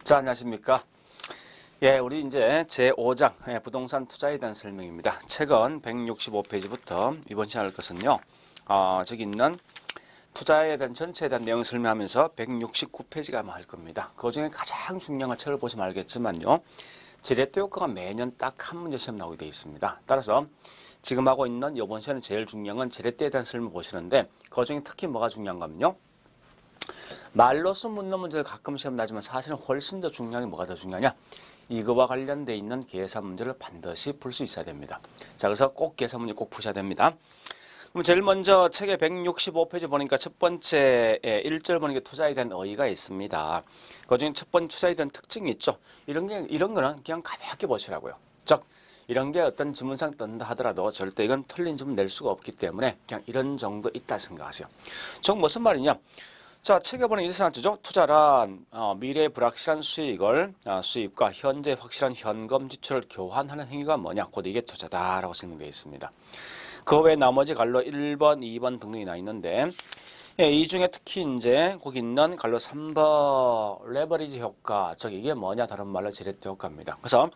자, 안녕하십니까. 예, 우리 이제 제5장 부동산 투자에 대한 설명입니다. 책은 165페이지부터 이번 시간 할 것은요, 저기 있는 투자에 대한 전체에 대한 내용을 설명하면서 169페이지가 아마 할 겁니다. 그 중에 가장 중요한 책을 보시면 알겠지만요, 지렛대 효과가 매년 딱 한 문제 시험 나오게 되어 있습니다. 따라서 지금 하고 있는 이번 시간은 제일 중요한 건 지렛대에 대한 설명 보시는데, 그 중에 특히 뭐가 중요한 거면요, 말로써 묻는 문제를 가끔 시험 나지만 사실은 훨씬 더 중요한 게 뭐가 더 중요하냐, 이거와 관련되어 있는 계산 문제를 반드시 풀 수 있어야 됩니다. 자, 그래서 꼭 계산 문제 꼭 푸셔야 됩니다. 그럼 제일 먼저 책의 165페이지 보니까 첫 번째 1절 보니까 투자에 대한 어휘가 있습니다. 그중에 첫 번째 투자에 대한 특징이 있죠. 이런 거는 그냥 가볍게 보시라고요. 즉, 이런 게 어떤 지문상 뜬다 하더라도 절대 이건 틀린 지문 낼 수가 없기 때문에 그냥 이런 정도 있다 생각하세요. 즉 무슨 말이냐? 자, 책에 보면 이렇게 생각하죠. 투자란 미래의 불확실한 수익을 수입과 현재 확실한 현금 지출을 교환하는 행위가 뭐냐? 곧 이게 투자다라고 설명되어 있습니다. 그 외에 나머지 갈로 1번, 2번 등등이 나 있는데, 이 중에 특히 이제 거기 있는 갈로 3번 레버리지 효과, 즉 이게 뭐냐? 다른 말로 지렛대 효과입니다. 그래서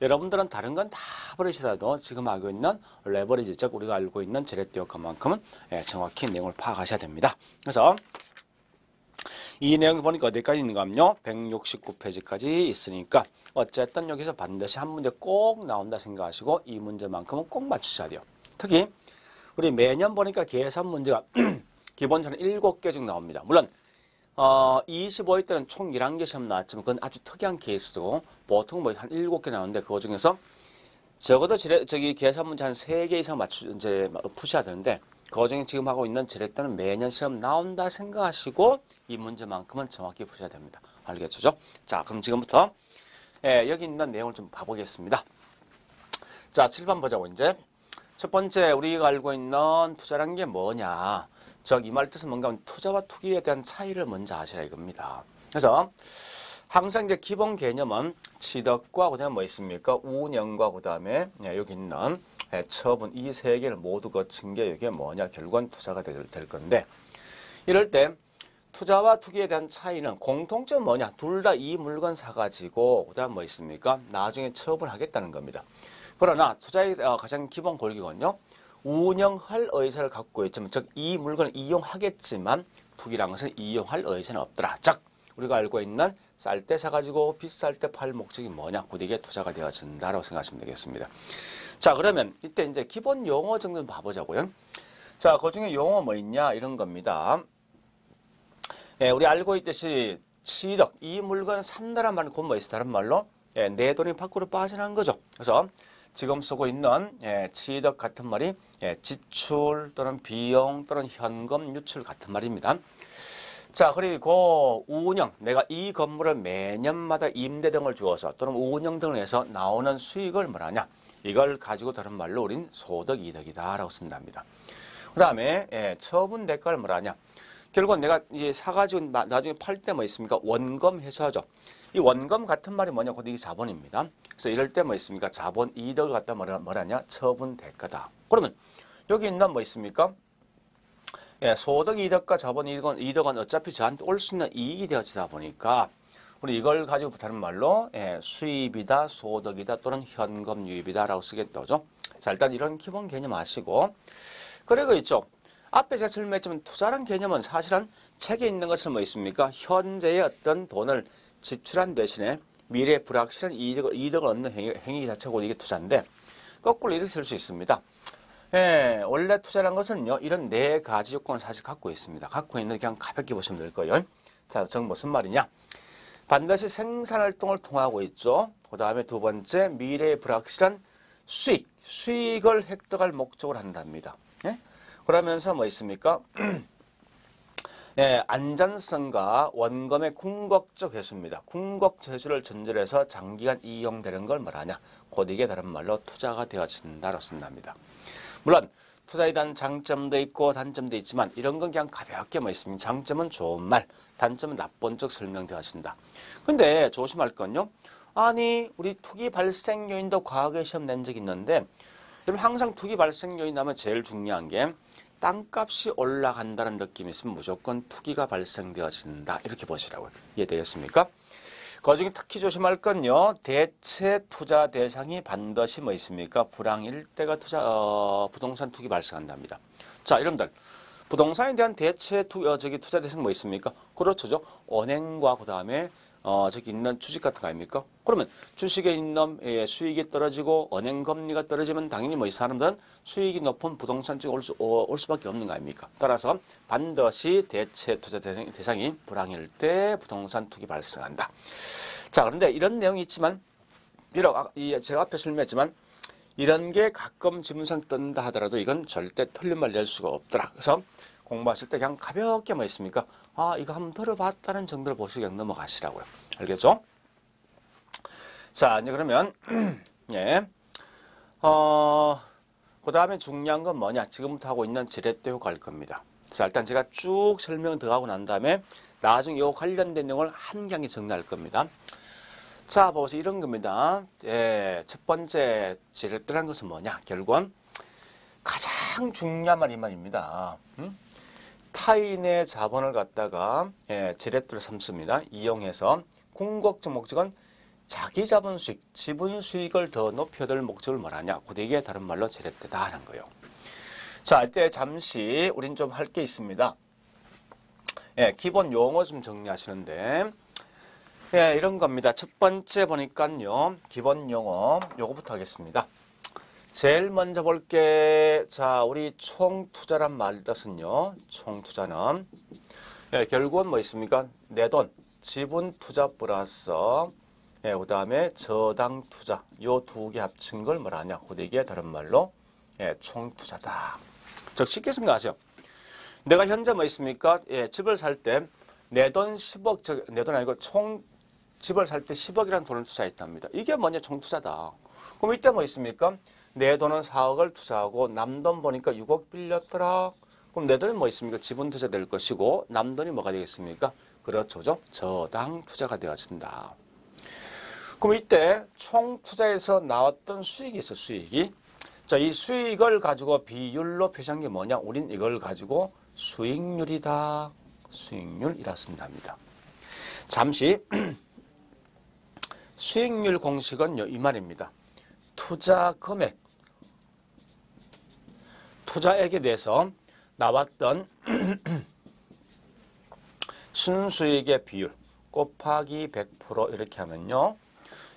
여러분들은 다른 건 다 버리시더라도 지금 알고 있는 레버리지, 즉 우리가 알고 있는 지렛대 효과만큼은 정확히 내용을 파악하셔야 됩니다. 그래서 이 내용을 보니까 어디까지 있는가 하면요, 169페이지까지 있으니까 어쨌든 여기서 반드시 한 문제 꼭 나온다 생각하시고 이 문제만큼은 꼭 맞추셔야 돼요. 특히 우리 매년 보니까 계산 문제가 기본적으로 7개 정도 나옵니다. 물론 25회 때는 총 11개 시험 나왔지만 그건 아주 특이한 케이스고 보통 뭐 한 7개 나오는데 그 중에서 적어도 계산 문제 한 3개 이상 푸셔야 되는데 그 중에 지금 하고 있는 지렛대는 매년 시험 나온다 생각하시고 이 문제만큼은 정확히 푸셔야 됩니다. 알겠죠? 자, 그럼 지금부터 여기 있는 내용을 좀 봐보겠습니다. 자, 7번 보자고. 이제 첫 번째 우리가 알고 있는 투자란 게 뭐냐, 즉 이 말 뜻은 뭔가 하면 투자와 투기에 대한 차이를 먼저 아시라 이겁니다. 그래서 항상 이제 기본 개념은 취득과 그다음에 뭐 있습니까? 운영과 그다음에 여기 있는 처분, 이 세 개를 모두 거친 게 이게 뭐냐, 결국은 투자가 될 건데, 이럴 때 투자와 투기에 대한 차이는 공통점 뭐냐, 둘 다 이 물건 사가지고 그다음 뭐 있습니까? 나중에 처분하겠다는 겁니다. 그러나 투자의 가장 기본 골기건요, 운영할 의사를 갖고 있지만, 즉 이 물건을 이용하겠지만 투기란 것은 이용할 의사는 없더라. 즉 우리가 알고 있는 쌀 때 사가지고 비쌀 때 팔 목적이 뭐냐, 곧 이게 투자가 되어진다라고 생각하시면 되겠습니다. 자, 그러면 이때 이제 기본 용어 정도 봐보자고요. 자, 그 중에 용어 뭐 있냐, 이런 겁니다. 우리 알고 있듯이 취득, 이 물건 산다란 말은 곧 뭐 있어? 다른 말로 내 돈이 밖으로 빠져나간 거죠. 그래서 지금 쓰고 있는 취득 같은 말이 지출 또는 비용 또는 현금 유출 같은 말입니다. 자, 그리고 운영, 내가 이 건물을 매년마다 임대 등을 주어서 또는 운영 등을 해서 나오는 수익을 뭐라냐, 이걸 가지고 다른 말로 우린 소득 이득이다 라고 쓴답니다. 그 다음에 처분 대가를 뭐라냐, 결국은 내가 이제 사가지고 나중에 팔 때 뭐 있습니까? 원금 회수하죠. 이 원금 같은 말이 뭐냐, 곧 이게 자본입니다. 그래서 이럴 때 뭐 있습니까? 자본 이득을 갖다 뭐라냐, 처분 대가다. 그러면 여기 있는 뭐 있습니까? 소득 이득과 자본 이득은 어차피 저한테 올 수 있는 이익이 되어지다 보니까 우리 이걸 가지고 다른 말로 수입이다, 소득이다 또는 현금 유입이다 라고 쓰겠다죠. 자, 일단 이런 기본 개념 아시고, 그리고 있죠, 앞에 제가 설명했지만 투자란 개념은 사실은 책에 있는 것은 뭐 있습니까? 현재의 어떤 돈을 지출한 대신에 미래의 불확실한 이득을 얻는 행위 자체가 이게 투자인데, 거꾸로 이렇게 쓸 수 있습니다. 원래 투자란 것은요, 이런 네 가지 요건을 사실 갖고 있습니다. 갖고 있는 그냥 가볍게 보시면 될 거예요. 자, 즉 무슨 말이냐? 반드시 생산활동을 통하고 있죠. 그 다음에 두 번째, 미래의 불확실한 수익을 획득할 목적으로 한답니다. 그러면서 뭐 있습니까? 안전성과 원금의 궁극적 회수입니다. 궁극적 회수를 전제로 해서 장기간 이용되는 걸 뭐라냐, 곧 이게 다른 말로 투자가 되어진다라고 쓴답니다. 물론 투자에 대한 장점도 있고 단점도 있지만 이런 건 그냥 가볍게 뭐 있습니다. 장점은 좋은 말, 단점은 나쁜 쪽 설명되어진다. 근데 조심할 건요, 아니 우리 투기 발생 요인도 과거에 시험 낸 적이 있는데, 여러분 항상 투기 발생 요인 하면 제일 중요한 게 땅값이 올라간다는 느낌이 있으면 무조건 투기가 발생되어진다, 이렇게 보시라고요. 이해되겠습니까? 그중에 특히 조심할 건요. 대체 투자 대상이 반드시 뭐 있습니까? 불황일 때가 부동산 투기 발생한답니다. 자, 여러분들 부동산에 대한 대체 투자 대상 뭐 있습니까? 그렇죠. 은행과 그 다음에 저기 있는 주식 같은 거 아닙니까? 그러면 주식에 있는 수익이 떨어지고 은행 금리가 떨어지면 당연히 뭐 이 사람들은 수익이 높은 부동산 쪽에 올 수밖에 없는 거 아닙니까? 따라서 반드시 대체 투자 대상이 불황일 때 부동산 투기 발생한다. 자, 그런데 이런 내용이 있지만 비록 제가 앞에 설명했지만 이런 게 가끔 지문상 뜬다 하더라도 이건 절대 틀린 말 낼 수가 없더라. 그래서 공부하실 때 그냥 가볍게 뭐 있습니까? 이거 한번 들어봤다는 정도로 보시고 그냥 넘어가시라고요. 알겠죠? 자, 이제 그러면 예. 그 다음에 중요한 건 뭐냐? 지금부터 하고 있는 지렛대 효과 할 겁니다. 자, 일단 제가 쭉 설명 더 하고 난 다음에 나중에 이 관련된 내용을 한 강의 정리할 겁니다. 자, 보세요. 이런 겁니다. 예, 첫 번째 지렛대라는 것은 뭐냐? 결국은 가장 중요한 말입니다. 타인의 자본을 갖다가 지렛대로 삼습니다. 이용해서 궁극적 목적은 자기 자본 수익, 지분 수익을 더 높여줄 목적을 말하냐? 이게 다른 말로 지렛대다 하는 거예요. 자, 이때 잠시 우린 좀 할 게 있습니다. 기본 용어 좀 정리하시는데 이런 겁니다. 첫 번째 보니까요. 기본 용어 요거부터 하겠습니다. 제일 먼저 볼게. 자, 우리 총투자란 말 뜻은요. 총투자는 결국은 뭐 있습니까? 내 돈, 지분 투자 플러스 그 다음에 저당 투자 요 두 개 합친 걸 뭐라냐? 이게 다른 말로 총투자다. 즉 쉽게 생각하세요. 내가 현재 뭐 있습니까? 집을 살 때 내 돈 10억, 내 돈 아니고 총 집을 살 때 10억이라는 돈을 투자했답니다. 이게 뭐냐? 총투자다. 그럼 이때 뭐 있습니까? 내 돈은 4억을 투자하고 남 돈 보니까 6억 빌렸더라. 그럼 내 돈은 뭐 있습니까? 지분 투자 될 것이고 남 돈이 뭐가 되겠습니까? 그렇죠. 저당 투자가 되어진다. 그럼 이때 총 투자에서 나왔던 수익이 있어, 수익이. 자, 이 수익을 가지고 비율로 표시한 게 뭐냐? 우린 이걸 가지고 수익률이다. 수익률이라 쓴답니다. 잠시 수익률 공식은 이 말입니다. 투자 금액, 투자액에 대해서 나왔던 순수익의 비율 곱하기 100% 이렇게 하면요.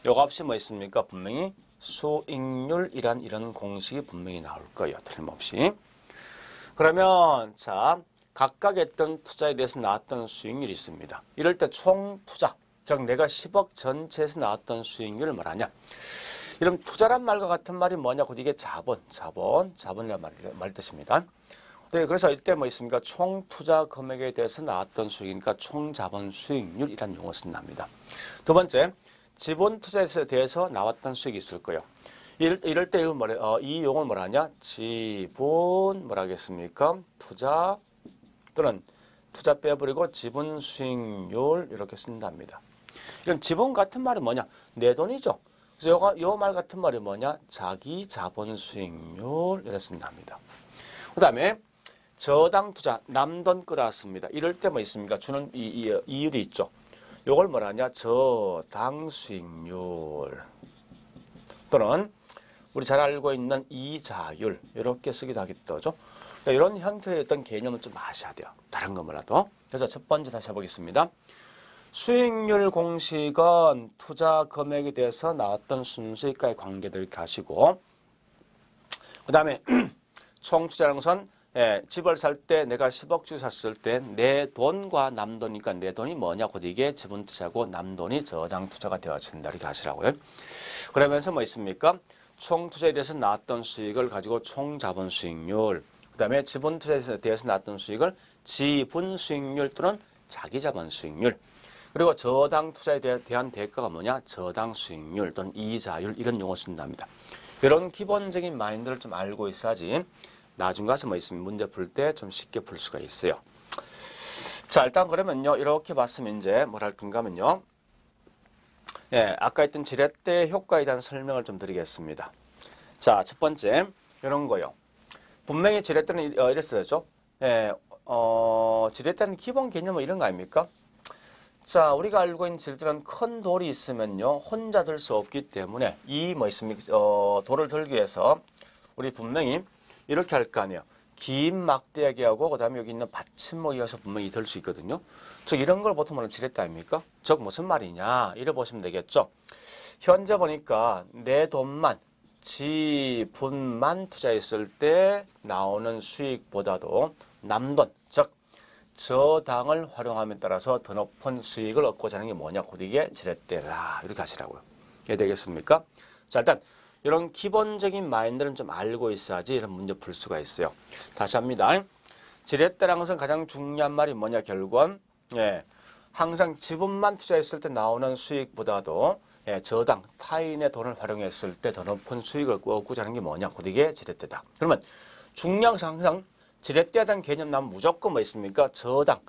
요 값이 뭐 있습니까? 분명히 수익률이란 이런 공식이 분명히 나올 거예요. 틀림없이. 그러면 자, 각각 했던 투자에 대해서 나왔던 수익률이 있습니다. 이럴 때 총 투자, 즉 내가 10억 전체에서 나왔던 수익률을 말하냐? 이런 투자란 말과 같은 말이 뭐냐고 이게 자본이라는 말 뜻입니다. 네, 그래서 이때 뭐 있습니까? 총 투자 금액에 대해서 나왔던 수익이니까 총 자본 수익률이라는 용어 쓴답니다. 두 번째, 지분 투자에 대해서 나왔던 수익이 있을 거예요. 이럴 때 이 용어를 뭐라냐? 지분 뭐라 하겠습니까? 투자 또는 투자 빼버리고 지분 수익률 이렇게 쓴답니다. 이런 지분 같은 말이 뭐냐? 내 돈이죠. 그래서 요 말 같은 말이 뭐냐? 자기 자본 수익률 이렇게 쓴답니다. 그 다음에 저당 투자, 남 돈 끌어왔습니다. 이럴 때 뭐 있습니까? 주는 이율이 있죠. 요걸 뭐라냐? 저당 수익률 또는 우리 잘 알고 있는 이자율 이렇게 쓰기도 하겠죠. 그러니까 이런 형태의 어떤 개념을 좀 아셔야 돼요. 다른 거 몰라도. 그래서 첫 번째 다시 해보겠습니다. 수익률 공식은 투자 금액에 대해서 나왔던 순수익과의 관계들 이렇게 하시고 그 다음에 총 투자라는 것은 집을 살 때 내가 10억 주고 샀을 때 내 돈과 남 돈이니까 내 돈이 뭐냐고 이게 지분 투자고 남 돈이 저장 투자가 되어진다 이렇게 하시라고요. 그러면서 뭐 있습니까? 총 투자에 대해서 나왔던 수익을 가지고 총 자본 수익률 그 다음에 지분 투자에 대해서 나왔던 수익을 지분 수익률 또는 자기 자본 수익률 그리고 저당 투자에 대한 대가가 뭐냐? 저당 수익률 또는 이자율 이런 용어 쓴답니다. 이런 기본적인 마인드를 좀 알고 있어야지 나중 가서 뭐 있으면 문제 풀 때 좀 쉽게 풀 수가 있어요. 자, 일단 그러면요. 이렇게 봤으면 이제 뭘 할 건가 하면요. 아까 했던 지렛대 효과에 대한 설명을 좀 드리겠습니다. 자, 첫 번째 이런 거요. 분명히 지렛대는 이랬어야죠. 지렛대는 기본 개념은 이런 거 아닙니까? 자, 우리가 알고 있는 지렛대는 큰 돌이 있으면요, 혼자 들 수 없기 때문에 이 뭐 있습니까? 돌을 들기 위해서 우리 분명히 이렇게 할 거 아니에요. 긴 막대기하고 그다음에 여기 있는 받침목에 이어서 분명히 들 수 있거든요. 즉 이런 걸 보통 뭐는 지렛대 아닙니까? 즉 무슨 말이냐 이래 보시면 되겠죠. 현재 보니까 내 돈만 지분만 투자했을 때 나오는 수익보다도 남돈 즉 저당을 활용함에 따라서 더 높은 수익을 얻고자 하는 게 뭐냐? 곧 이게 지렛대다 이렇게 하시라고요. 이해되겠습니까? 자, 일단 이런 기본적인 마인드는 좀 알고 있어야지 이런 문제 풀 수가 있어요. 다시 합니다. 지렛대랑 항상 가장 중요한 말이 뭐냐? 결국은 항상 지분만 투자했을 때 나오는 수익보다도 저당, 타인의 돈을 활용했을 때 더 높은 수익을 얻고자 하는 게 뭐냐? 곧 이게 지렛대다. 그러면 중량상 항상 지렛대에 대한 개념 나면 무조건 뭐 있습니까? 저당,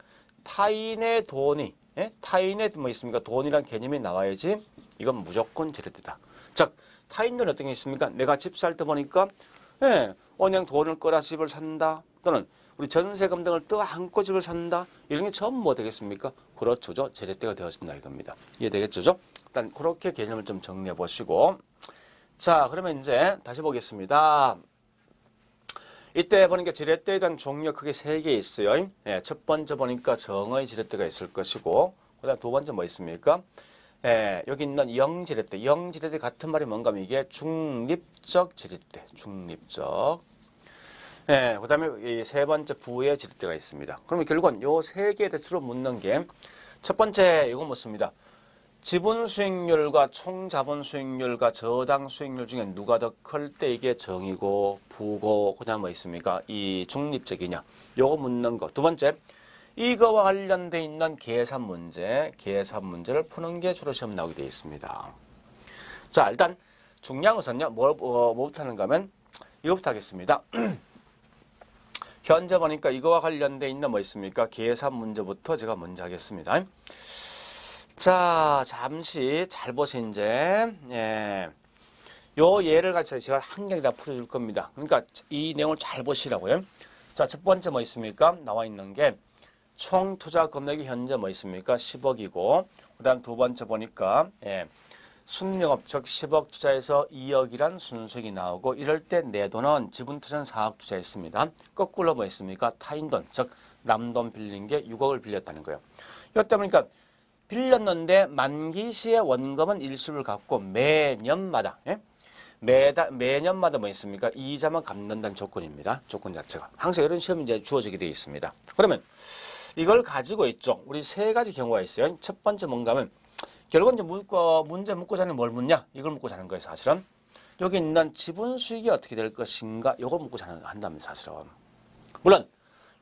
타인의 돈이, 타인의 뭐 있습니까? 돈이란 개념이 나와야지 이건 무조건 지렛대다. 즉, 타인 돈이 어떤 게 있습니까? 내가 집 살 때 보니까, 은행 돈을 끌어 집을 산다. 또는 우리 전세금 등을 떠안고 집을 산다. 이런 게 전부 뭐 되겠습니까? 그렇죠. 지렛대가 되어진다 이겁니다. 이해되겠죠? 일단 그렇게 개념을 좀 정리해 보시고. 자, 그러면 이제 다시 보겠습니다. 이때 보니까 지렛대에 대한 종류 크게 3개 있어요. 첫 번째 보니까 정의 지렛대가 있을 것이고, 그 다음 두 번째 뭐 있습니까? 여기 있는 영지렛대. 영지렛대 같은 말이 뭔가 하면 이게 중립적 지렛대. 중립적. 그 다음에 이 세 번째 부의 지렛대가 있습니다. 그러면 결국은 요 3개에 대해서 묻는 게 첫 번째 이거 묻습니다. 지분 수익률과 총 자본 수익률과 저당 수익률 중에 누가 더 클 때 이게 정이고 부고 그다음 뭐 있습니까? 이 중립적이냐? 요거 묻는 거. 두 번째, 이거와 관련돼 있는 계산 문제를 푸는 게 주로 시험 나오게 되어 있습니다. 자, 일단 중요한 것은요. 뭐부터 하는가 하면 이거부터 하겠습니다. 현재 보니까 이거와 관련돼 있는 뭐 있습니까? 계산 문제부터 제가 먼저 하겠습니다. 자, 잠시 잘 보세요, 이제. 요 예를 가지고 제가 한 개다 풀어줄 겁니다. 그러니까 이 내용을 잘 보시라고요. 자, 첫 번째 뭐 있습니까? 나와 있는 게 총 투자 금액이 현재 뭐 있습니까? 10억이고, 그 다음 두 번째 보니까, 순영업, 즉 10억 투자해서 2억이란 순수익이 나오고, 이럴 때 내 돈은 지분 투자는 4억 투자했습니다. 거꾸로 뭐 있습니까? 타인 돈, 즉 남돈 빌린 게 6억을 빌렸다는 거예요. 이때 보니까 빌렸는데 만기 시에 원금은 일시불 갚고 매년마다 매년마다 뭐 있습니까? 이자만 갚는다는 조건입니다. 조건 자체가 항상 이런 시험이 이제 주어지게 되어 있습니다. 그러면 이걸 가지고 있죠. 우리 3가지 경우가 있어요. 첫 번째 뭔가 하면 결국은 이제 문제 묻고자 하는 뭘 묻냐? 이걸 묻고자 하는 거예요. 사실은 여기 있는 지분 수익이 어떻게 될 것인가? 이걸 묻고자 한답니다. 사실은 물론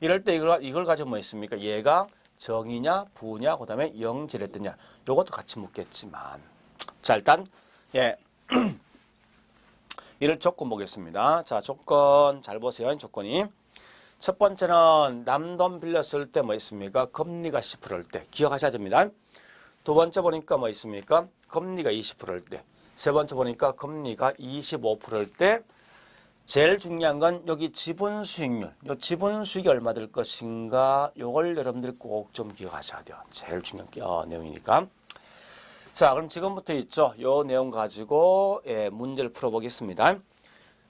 이럴 때 이걸 가지고 뭐 있습니까? 얘가 정이냐 부냐 그다음에 영지렛대냐 요것도 같이 묻겠지만 자 일단 이를 조건 보겠습니다. 자 조건 잘 보세요. 조건이 첫 번째는 남돈 빌렸을 때 뭐 있습니까? 금리가 10%일 때 기억하셔야 됩니다. 두 번째 보니까 뭐 있습니까? 금리가 20%일 때 세 번째 보니까 금리가 25%일 때 제일 중요한 건 여기 지분 수익률, 요 지분 수익이 얼마 될 것인가 요걸 여러분들이 꼭 좀 기억하셔야 돼요. 제일 중요한 내용이니까. 자, 그럼 지금부터 있죠. 요 내용 가지고 문제를 풀어보겠습니다.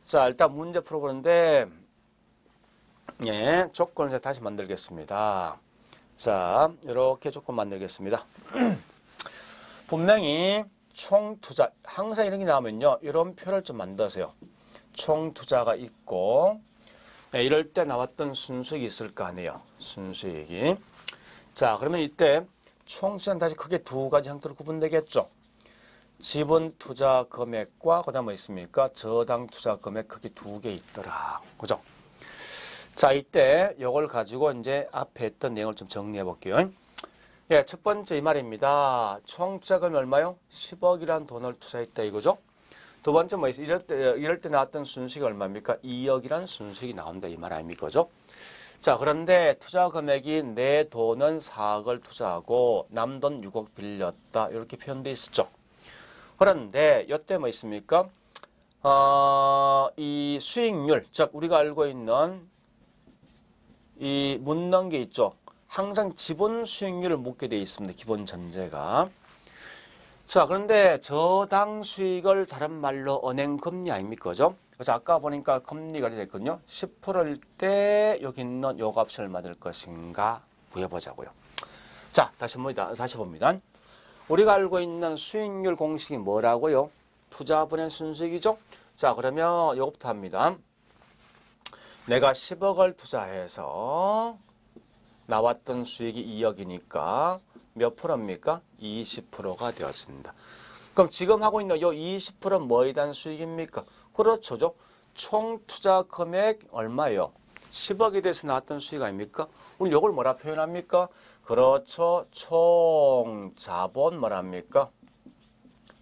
자, 일단 문제 풀어보는데 조건을 다시 만들겠습니다. 자, 이렇게 조건 만들겠습니다. 분명히 총 투자 항상 이런 게 나오면요. 이런 표를 좀 만드세요. 총 투자가 있고 이럴 때 나왔던 순수익이 있을 거 아니에요. 순수익이. 자, 그러면 이때 총 투자는 다시 크게 2가지 형태로 구분되겠죠. 지분 투자 금액과 그다음 뭐 있습니까? 저당 투자 금액 크게 2개 있더라. 그죠? 자, 이때 이걸 가지고 이제 앞에 했던 내용을 좀 정리해 볼게요. 첫 번째 이 말입니다. 총 투자 금액 얼마요? 10억이라는 돈을 투자했다 이거죠? 두 번째 뭐 있어요? 이럴 때 나왔던 순수익이 얼마입니까? 2억이라는 순수익이 나온다 이 말 아닙니까? 그죠? 자, 그런데 투자 금액이 내 돈은 4억을 투자하고 남 돈 6억 빌렸다 이렇게 표현되어 있었죠. 그런데 이때 뭐 있습니까? 이 수익률, 즉 우리가 알고 있는 이 묻는 게 있죠. 항상 지분 수익률을 묻게 되어 있습니다. 기본 전제가. 자, 그런데 저당 수익을 다른 말로 은행금리 아닙니까? 그죠? 그래서 아까 보니까 금리가 됐거든요. 10%일 때 여기 있는 요 값이 얼마 될 것인가 구해보자고요. 자, 다시 봅니다. 우리가 알고 있는 수익률 공식이 뭐라고요? 투자분의 순수익이죠? 자, 그러면 요거부터 합니다. 내가 10억을 투자해서 나왔던 수익이 2억이니까 몇 프로입니까? 20%가 되었습니다. 그럼 지금 하고 있는 요 20%는 뭐에 대한 수익입니까? 그렇죠. 총 투자 금액 얼마예요? 10억에 대해서 나왔던 수익 아닙니까? 우리 요걸 뭐라 표현합니까? 그렇죠. 총 자본 뭐랍니까?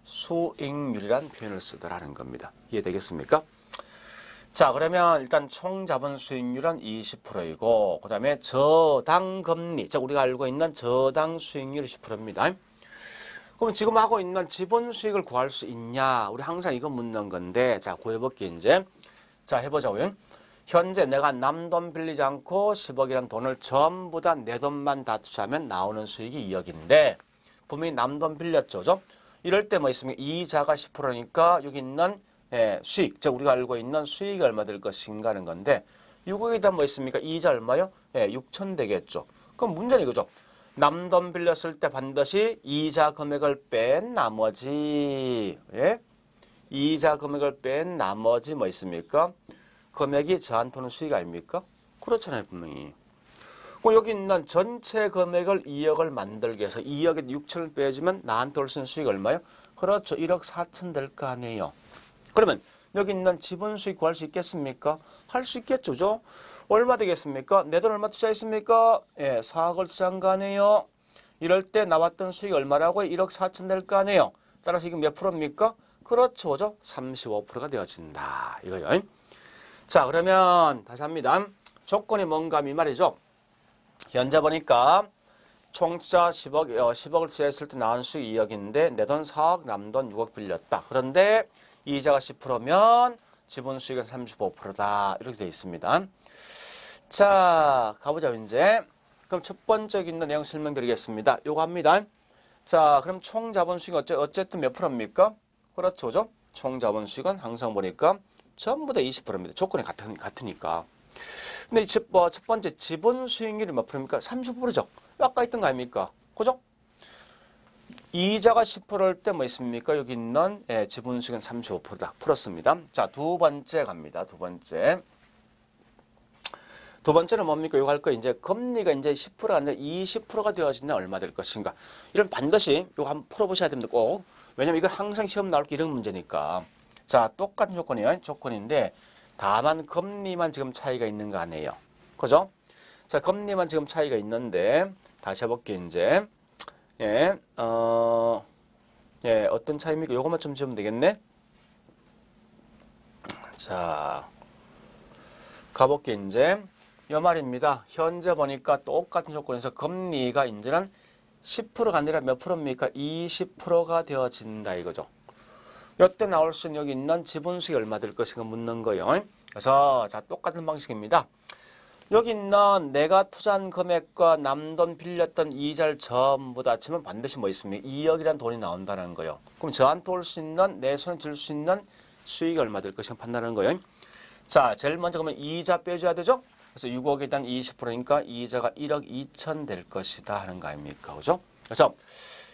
수익률이란 표현을 쓰더라는 겁니다. 이해되겠습니까? 자, 그러면 일단 총 자본 수익률은 20%이고 그 다음에 저당 금리, 자 우리가 알고 있는 저당 수익률이 10%입니다. 그럼 지금 하고 있는 지분 수익을 구할 수 있냐? 우리 항상 이거 묻는 건데, 자 구해볼게 이제. 자 해보자고요. 현재 내가 남 돈 빌리지 않고 10억이라는 돈을 전부 다 내 돈만 다 투자하면 나오는 수익이 2억인데 분명히 남 돈 빌렸죠, 그죠? 이럴 때 뭐 있습니까? 이자가 10%니까 여기 있는 수익, 즉 우리가 알고 있는 수익이 얼마 될 것인가 하는 건데 6억에다 뭐 있습니까? 이자 얼마요? 6천 되겠죠. 그럼 문제는 이거죠. 남 돈 빌렸을 때 반드시 이자 금액을 뺀 나머지 이자 금액을 뺀 나머지 뭐 있습니까? 금액이 저한테는 수익 아닙니까? 그렇잖아요, 분명히. 그럼 여기 있는 전체 금액을 2억을 만들기 위해서 2억에 6천을 빼주면 나한테 올 수 있는 수익 얼마요? 그렇죠. 1억 4천 될 거 아니에요. 그러면 여기 있는 지분 수익 구할 수 있겠습니까? 할 수 있겠죠. 죠? 얼마 되겠습니까? 내 돈 얼마 투자했습니까? 4억을 투자한 거 아니에요. 이럴 때 나왔던 수익이 얼마라고요? 1억 4천 될 거 아니에요. 따라서 이게 몇 프로입니까? 그렇죠. 35%가 되어진다. 이거요. 자, 그러면 다시 합니다. 조건이 뭔가 이 말이죠. 현재 보니까 총 투자 10억을 투자했을 때 나온 수익 2억인데 내 돈 4억, 남 돈 6억 빌렸다. 그런데 이자가 10%면 지분 수익은 35%다. 이렇게 되어 있습니다. 자, 가보자 이제. 그럼 첫 번째 있는 내용 설명드리겠습니다. 요거 합니다. 자, 그럼 총 자본 수익 어쨌든 몇 프로입니까? 그렇죠, 그죠? 총 자본 수익은 항상 보니까 전부 다 20%입니다. 조건이 같으니까. 근데 첫 번째 지분 수익률이 몇 프로입니까? 30%죠. 아까 있던 거 아닙니까? 그죠? 이자가 10%일 때 뭐 있습니까? 여기 있는 지분 수익은 35%다. 풀었습니다. 자, 두 번째 갑니다. 두 번째는 뭡니까? 이거 할 거 이제 금리가 이제 10%가 아니라 20%가 되어지면 얼마 될 것인가? 이런 반드시 이거 한번 풀어보셔야 됩니다. 꼭. 왜냐면 이거 항상 시험 나올 게 이런 문제니까. 자, 똑같은 조건이에요. 조건인데 다만 금리만 지금 차이가 있는 거 아니에요. 그죠? 자, 금리만 지금 차이가 있는데 다시 해볼게요. 이제 어떤 차이입니까? 요것만 좀 지으면 되겠네. 자, 가볼게요. 이제 요 말입니다. 현재 보니까 똑같은 조건에서 금리가 이제는 10%가 아니라 몇 프로입니까? 20%가 되어진다 이거죠. 이때 나올 수 있는 여기 있는 지분 수익이 얼마 될 것인가 묻는 거예요. 그래서 자, 똑같은 방식입니다. 여기 있는 내가 투자한 금액과 남 돈 빌렸던 이자를 전부 다 치면 반드시 뭐 있습니까? 2억이라는 돈이 나온다는 거예요. 그럼 저한테 올 수 있는, 내 손에 줄 수 있는 수익이 얼마 될 것인가 판단하는 거예요. 자, 제일 먼저 그러면 이자 빼줘야 되죠? 그래서 6억에 대한 20%니까 이자가 1억 2천 될 것이다 하는 거 아닙니까? 그죠? 그래서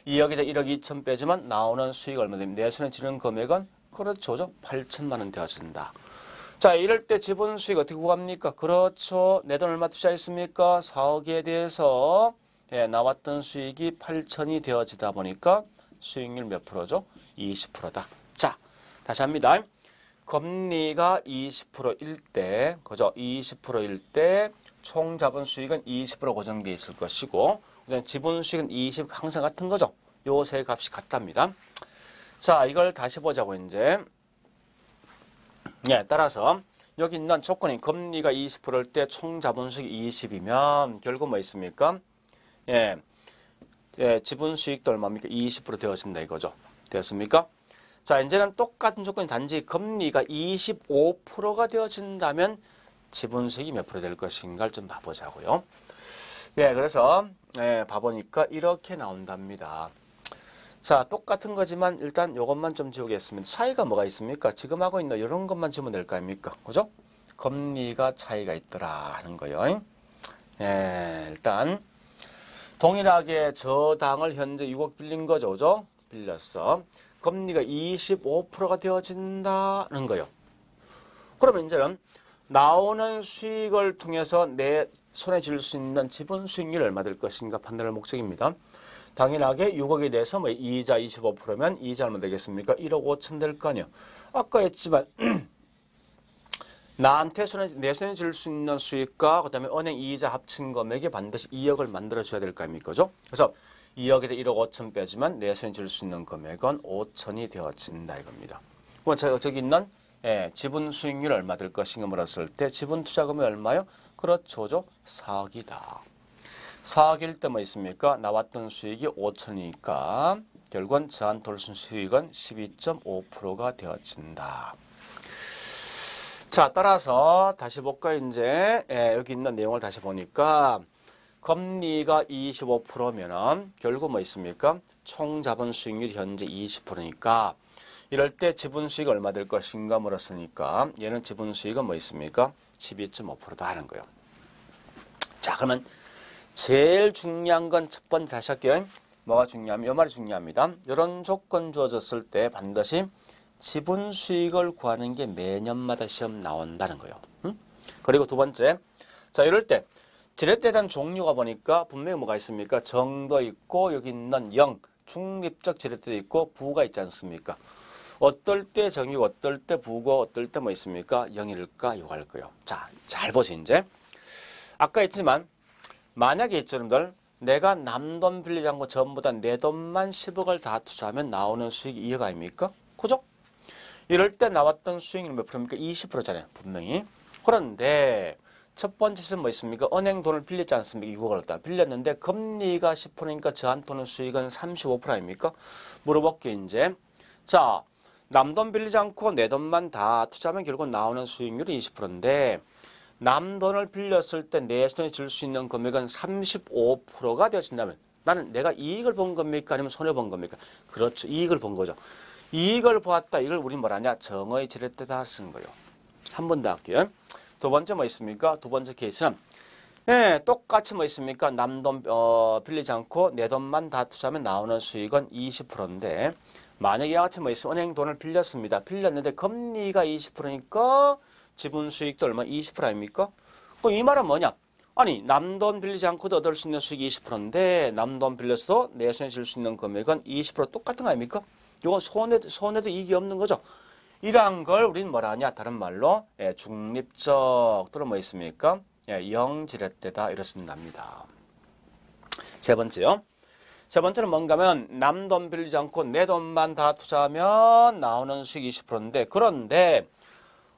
2억에 대한 1억 2천 빼주면 나오는 수익이 얼마 됩니까? 내 손에 쥐는 금액은 그렇죠. 8천만 원 되어진다. 자, 이럴 때 지분 수익 어떻게 구합니까? 그렇죠. 내 돈 얼마 투자했습니까? 4억에 대해서 나왔던 수익이 8천이 되어지다 보니까 수익률 몇 프로죠? 20%다. 자, 다시 합니다. 금리가 20%일 때, 그죠? 20%일 때 총 자본 수익은 20% 고정되어 있을 것이고, 지분 수익은 20 항상 같은 거죠? 요 세 값이 같답니다. 자, 이걸 다시 보자고 이제. 따라서 여기 있는 조건이 금리가 20%일 때 총 자본 수익이 20이면 결국 뭐 있습니까? 지분 수익도 얼마입니까? 20% 되어진다 이거죠. 되었습니까? 자, 이제는 똑같은 조건이 단지 금리가 25%가 되어진다면 지분 수익이 몇 프로 될 것인가를 좀 봐보자고요. 예, 그래서 봐보니까 이렇게 나온답니다. 자, 똑같은 거지만 일단 이것만 좀 지우겠습니다. 차이가 뭐가 있습니까? 지금 하고 있는 이런 것만 지우면 될 거 아닙니까? 그죠? 금리가 차이가 있더라 하는 거요. 예, 일단 동일하게 저당을 현재 6억 빌린 거죠. 그죠? 빌렸어. 금리가 25%가 되어진다는 거예요. 그러면 이제는 나오는 수익을 통해서 내 손에 쥘 수 있는 지분 수익률이 얼마 될 것인가 판단할 목적입니다. 당연하게 6억에 대해서 뭐 이자 25%면 이자 얼마 되겠습니까? 1억 5천 될 거 아니에요. 아까 했지만 나한테 내 손에 쥘 수 있는 수익과 그다음에 은행 이자 합친 금액이 반드시 2억을 만들어줘야 될 거 아닙니까? 그죠? 그래서 2억에다 1억 5천 빼주면 내 손에 쥘 수 있는 금액은 5천이 되어진다 이겁니다. 그럼 저기 있는 지분 수익률 얼마 될 것인가 물었을 때 지분 투자금이 얼마요? 그렇죠. 4억이다. 4억일 때 뭐 있습니까? 나왔던 수익이 5천이니까 결국은 저한 돌순 수익은 12.5%가 되어진다. 자, 따라서 다시 볼까요? 이제 여기 있는 내용을 다시 보니까 금리가 25%면은 결국 뭐 있습니까? 총 자본 수익률이 현재 20%니까 이럴 때 지분 수익 얼마 될 것인가 물었으니까 얘는 지분 수익은 뭐 있습니까? 12.5%다 하는 거예요. 자, 그러면 제일 중요한 건 첫 번째 다시 할게요. 뭐가 중요하면 이 말이 중요합니다. 이런 조건 주어졌을 때 반드시 지분 수익을 구하는 게 매년마다 시험 나온다는 거예요. 그리고 두 번째, 자 이럴 때 지렛대에 대한 종류가 보니까 분명히 뭐가 있습니까? 정도 있고 여기 있는 영, 중립적 지렛대도 있고 부가 있지 않습니까? 어떨 때 정이고 어떨 때 부고 어떨 때 뭐 있습니까? 영일까 요거 할 거예요. 자, 잘 보시 이제. 아까 했지만 만약에 여러분들 내가 남 돈 빌리지 않고 전부 다 내 돈만 10억을 다 투자하면 나오는 수익이 2억 아닙니까? 그죠? 이럴 때 나왔던 수익률 몇 프로입니까? 20%잖아요. 분명히. 그런데 첫 번째 실은 뭐 있습니까? 은행 돈을 빌렸지 않습니까? 6억을 갖다 빌렸는데 금리가 10%니까 저한테는 수익은 35% 아닙니까? 물어볼게 이제. 자, 남 돈 빌리지 않고 내 돈만 다 투자하면 결국 나오는 수익률이 20%인데 남 돈을 빌렸을 때 내 손에 쥘 수 있는 금액은 35%가 되어진다면 나는 내가 이익을 본 겁니까? 아니면 손해 본 겁니까? 그렇죠. 이익을 본 거죠. 이익을 보았다. 이걸 우리 뭐라냐? 정의 지렛대다 쓰는 거예요. 한 번 더 할게요. 두 번째 뭐 있습니까? 두 번째 케이스는 똑같이 뭐 있습니까? 남 돈 빌리지 않고 내 돈만 다 투자하면 나오는 수익은 20%인데 만약에 이와 같이 뭐 있으면 은행 돈을 빌렸습니다. 빌렸는데 금리가 20%니까 지분 수익도 얼마? 20% 아닙니까? 그럼 이 말은 뭐냐? 아니 남 돈 빌리지 않고도 얻을 수 있는 수익이 20%인데 남 돈 빌려서도 내 손에 쥘 수 있는 금액은 20% 똑같은 거 아닙니까? 이건 손해도 이익이 없는 거죠. 이러한 걸 우리는 뭐라 하냐? 다른 말로 중립적 또는 뭐 있습니까? 영지렛대다 이렇게 쓴답니다. 세 번째요. 세 번째는 뭔가 하면 남 돈 빌리지 않고 내 돈만 다 투자하면 나오는 수익 20%인데 그런데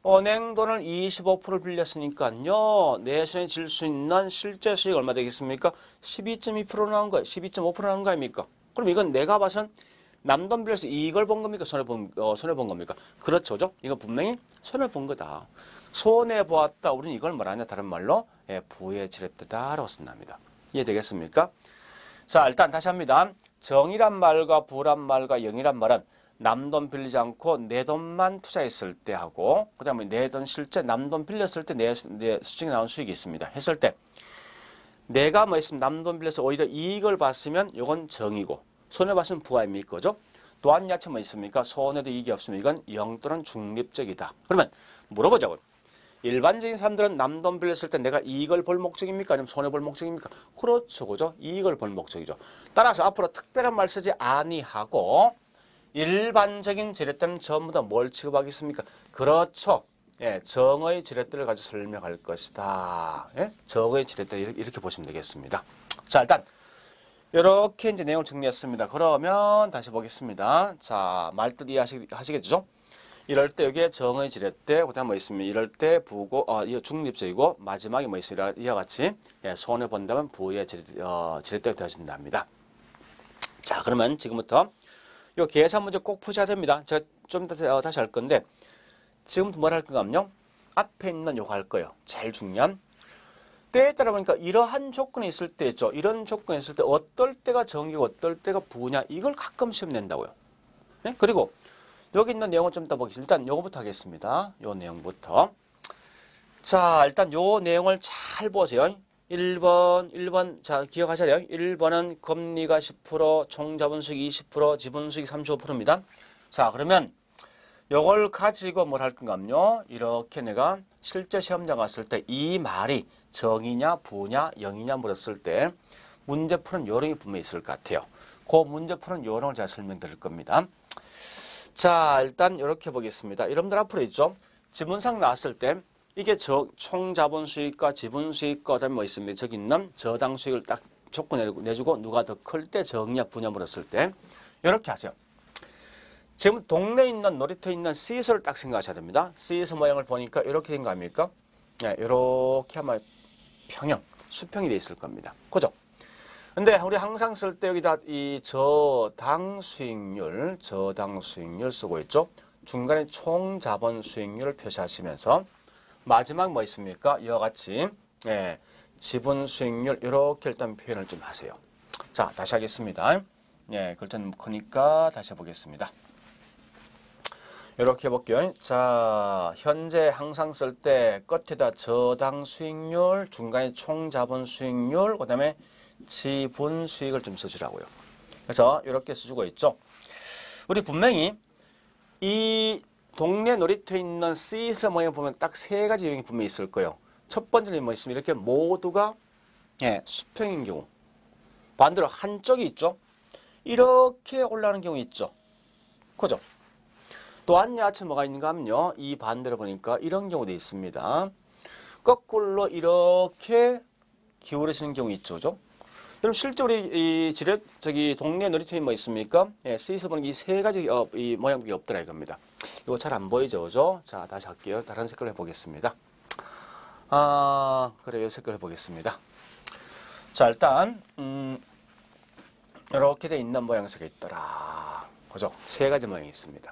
은행 돈을 25% 빌렸으니까요. 내 손에 쥘 수 있는 실제 수익 얼마 되겠습니까? 12.2% 나온 거예요. 12.5% 나온 거 아닙니까? 그럼 이건 내가 봐선 남 돈 빌려서 이익을 본 겁니까? 손해 본 겁니까? 그렇죠. 이건 분명히 손해 본 거다. 손해 보았다. 우리는 이걸 뭐라냐? 다른 말로 부의 지렛대다라고 쓴답니다. 이해되겠습니까? 자, 일단 다시 합니다. 정이란 말과 부란 말과 영이란 말은 남 돈 빌리지 않고 내 돈만 투자했을 때 하고 그 다음에 내 돈 실제 남 돈 빌렸을 때 내 수익이 나온 수익이 있습니다. 했을 때 내가 뭐 있으면 남 돈 빌려서 오히려 이익을 봤으면 이건 정이고 손해봤으면 부 아닙니까? 그죠? 또한 야채 뭐 있습니까? 손해도 이익이 없으면 이건 영 또는 중립적이다. 그러면 물어보자고요. 일반적인 사람들은 남 돈 빌렸을 때 내가 이익을 볼 목적입니까? 아니면 손해 볼 목적입니까? 그렇죠. 그죠? 이익을 볼 목적이죠. 따라서 앞으로 특별한 말 쓰지 아니하고 일반적인 지렛대는 전부 다 뭘 취급하겠습니까? 그렇죠. 정의 지렛대를 가지고 설명할 것이다. 정의 지렛대 이렇게 보시면 되겠습니다. 자, 일단 이렇게 이제 내용을 정리했습니다. 그러면 다시 보겠습니다. 자, 말뜻 이해하시겠죠? 이럴 때 여기에 정의 지렛대, 그다음 뭐 있습니까? 이럴 때 부고, 이거 중립적이고 마지막에 뭐 있으라 이와 같이 손해 본다면 부의 지렛대가 되어진답니다. 자, 그러면 지금부터 이 계산 문제 꼭 푸셔야 됩니다. 제가 좀 이따 다시 할 건데 지금부터 뭘 할 건가요? 앞에 있는 요거 할 거예요. 제일 중요한 때에 따라 보니까 이러한 조건이 있을 때 있죠. 이런 조건이 있을 때 어떨 때가 정기고 어떨 때가 부냐 이걸 가끔 시험 낸다고요. 네? 그리고 여기 있는 내용을 좀 이따 보겠습니다. 일단 요거부터 하겠습니다. 요 내용부터. 자, 일단 요 내용을 잘 보세요. 1번, 자, 기억하셔야 돼요. 1번은 금리가 10%, 총 자본수익 20%, 지분수익 35%입니다. 자, 그러면 요걸 가지고 뭘 할 건가 하면요. 이렇게 내가 실제 시험장 갔을 때 이 말이 정이냐, 부냐, 영이냐 물었을 때 문제 푸는 요령이 분명히 있을 것 같아요. 그 문제 푸는 요령을 제가 설명드릴 겁니다. 자, 일단 이렇게 보겠습니다. 여러분들 앞으로 있죠. 지문상 나왔을 때 이게 총 자본수익과 지분수익과 그다음에 뭐 있습니다. 저기 있는 저당수익을 딱 조건 내주고 누가 더 클 때 정이냐 부냐 물었을 때 이렇게 하세요. 지금 동네에 있는 놀이터에 있는 시소를 딱 생각하셔야 됩니다. 시소 모양을 보니까 이렇게 된 거 아닙니까? 네, 이렇게 하면 평형, 수평이 돼 있을 겁니다. 그죠? 근데 우리 항상 쓸 때 여기다 이 저당 수익률 쓰고 있죠. 중간에 총 자본 수익률을 표시하시면서 마지막 뭐 있습니까? 이와 같이 지분 수익률 이렇게 일단 표현을 좀 하세요. 자, 다시 하겠습니다. 글자는 크니까 다시 해보겠습니다. 이렇게 해볼게요. 자, 현재 항상 쓸 때 끝에다 저당 수익률, 중간에 총 자본 수익률, 그 다음에 지분 수익을 좀 써주라고요. 그래서 이렇게 써주고 있죠. 우리 분명히 이 동네 놀이터에 있는 시서 모양 보면 딱 세 가지 유형이 분명히 있을 거예요. 첫 번째는 뭐 있으면 이렇게 모두가 수평인 경우. 반대로 한쪽이 있죠. 이렇게 올라가는 경우 있죠. 그죠? 또 한 야채 뭐가 있는가 하면요. 이 반대로 보니까 이런 경우도 있습니다. 거꾸로 이렇게 기울어지는 경우 있죠. 그죠? 그럼 실제 우리 동네 놀이터에 뭐 있습니까? 스위스 보는 이 세 가지 이 모양이 없더라 이겁니다. 이거 잘 안 보이죠, 그죠? 자, 다시 할게요. 다른 색깔로 해보겠습니다. 그래요. 이 색깔로 해보겠습니다. 자, 일단 이렇게 돼 있는 모양새가 있더라. 그죠? 세 가지 모양이 있습니다.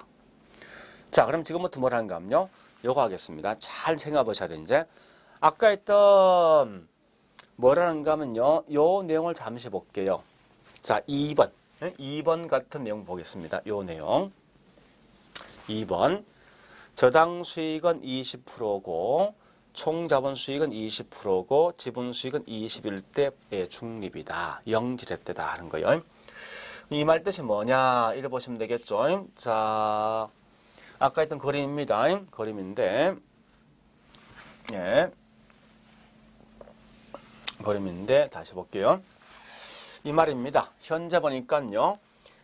자, 그럼 지금부터 뭘 하는가 하면요. 요거 하겠습니다. 잘 생각해 보셔야 돼, 이제. 아까 했던 뭐라는가 하면요. 요 내용을 잠시 볼게요. 자, 2번. 2번 같은 내용 보겠습니다. 요 내용. 2번. 저당 수익은 20%고 총 자본 수익은 20%고 지분 수익은 21대 중립이다. 영지렛대다 하는 거예요. 이 말 뜻이 뭐냐? 이래 보시면 되겠죠. 자, 아까 했던 그림입니다. 그림인데 그림인데 다시 볼게요. 이 말입니다. 현재 보니까요.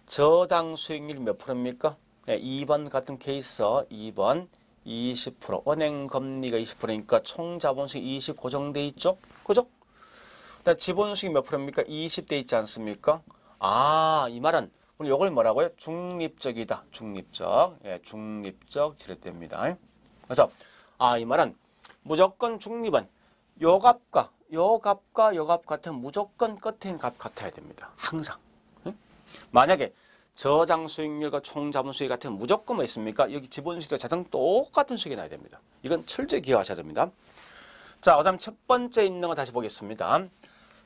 저당 수익률이 몇 프로입니까? 2번 같은 케이스 2번 20%. 은행 금리가 20%니까 총 자본수익 20 고정돼 있죠? 그죠? 지분수익 몇 프로입니까? 20대 있지 않습니까? 이 말은 우리 이걸 뭐라고요? 중립적이다. 중립적. 중립적 지렛대입니다. 그래서 이 말은 무조건 중립은 요 값과 요 값 같은 무조건 끝에 있는 값 같아야 됩니다. 항상. 만약에 저당 수익률과 총 자본 수익 같은 무조건 뭐 있습니까? 여기 지분 수익도 자동 똑같은 수익이 나야 됩니다. 이건 철저히 기억하셔야 됩니다. 자, 그다음 첫 번째 있는 거 다시 보겠습니다.